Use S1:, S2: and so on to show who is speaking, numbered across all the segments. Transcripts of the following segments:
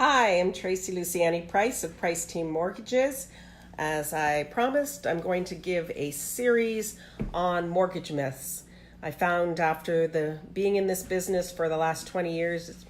S1: Hi, I'm Tracy Luciani-Price of Price Team Mortgages. As I promised, I'm going to give a series on mortgage myths. I found after being in this business for the last 20 years,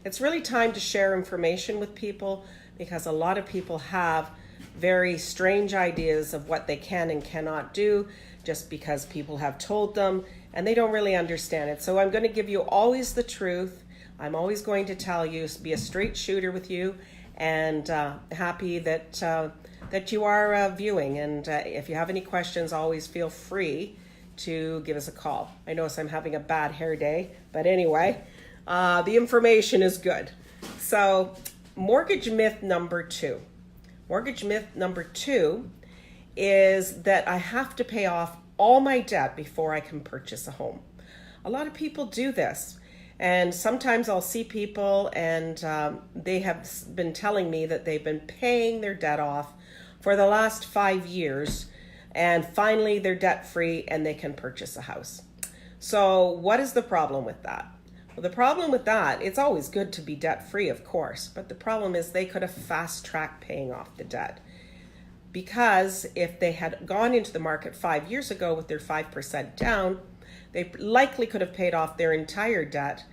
S1: it's really time to share information with people because a lot of people have very strange ideas of what they can and cannot do just because people have told them and they don't really understand it. So I'm going to give you always the truth. I'm always going to tell you, be a straight shooter with you, and happy that you are viewing. And if you have any questions, always feel free to give us a call. I notice I'm having a bad hair day, but anyway, the information is good. So mortgage myth number two. Mortgage myth number two is that I have to pay off all my debt before I can purchase a home. A lot of people do this. And sometimes I'll see people and they have been telling me that they've been paying their debt off for the last 5 years and finally they're debt free and they can purchase a house. So what is the problem with that? Well, the problem with that, it's always good to be debt free, of course, but the problem is they could have fast tracked paying off the debt. Because if they had gone into the market 5 years ago with their 5% down, they likely could have paid off their entire debt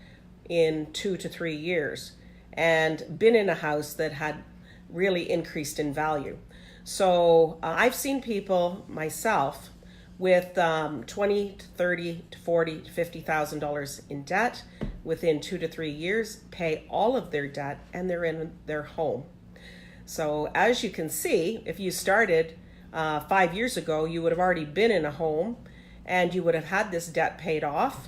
S1: in 2 to 3 years and been in a house that had really increased in value. So I've seen people myself with 20 to 30 to 40 to $50,000 in debt within 2 to 3 years, pay all of their debt, and they're in their home. So as you can see, if you started 5 years ago, you would have already been in a home and you would have had this debt paid off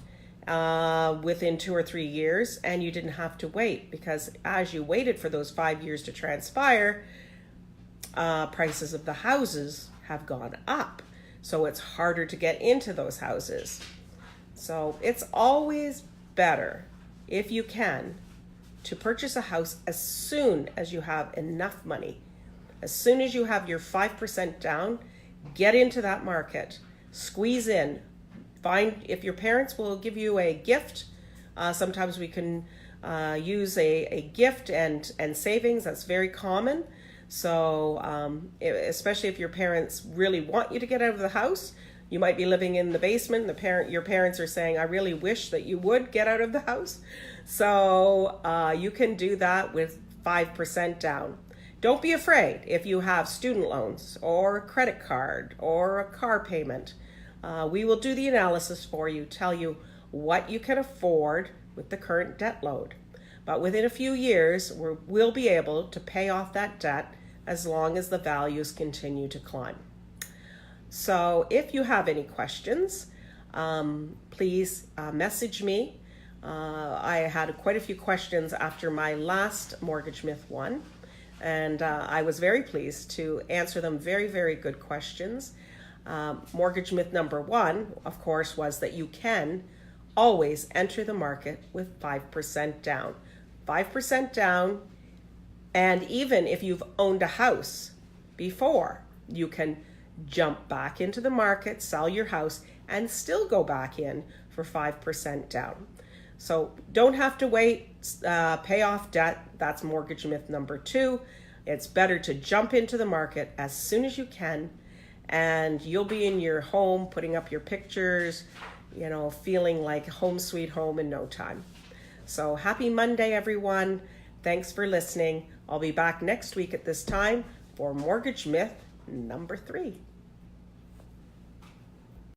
S1: within 2 or 3 years, and you didn't have to wait, because as you waited for those 5 years to transpire, prices of the houses have gone up. So it's harder to get into those houses. So it's always better, if you can, to purchase a house as soon as you have enough money. As soon as you have your 5% down, get into that market. Squeeze in. Find if your parents will give you a gift. Sometimes we can use a gift and savings. That's very common. So especially if your parents really want you to get out of the house, you might be living in the basement. Your parents are saying, "I really wish that you would get out of the house." So you can do that with 5% down. Don't be afraid if you have student loans or a credit card or a car payment. We will do the analysis for you, tell you what you can afford with the current debt load. But within a few years, we'll be able to pay off that debt as long as the values continue to climb. So if you have any questions, please message me. I had quite a few questions after my last Mortgage Myth one, and I was very pleased to answer them. Very, very good questions. Mortgage myth number one, of course, was that you can always enter the market with 5% down. 5% down, and even if you've owned a house before, you can jump back into the market, sell your house, and still go back in for 5% down. So don't have to wait, pay off debt. That's mortgage myth number two. It's better to jump into the market as soon as you can, and you'll be in your home, putting up your pictures, feeling like home sweet home in no time. So happy Monday, everyone. Thanks for listening. I'll be back next week at this time for Mortgage Myth number 3.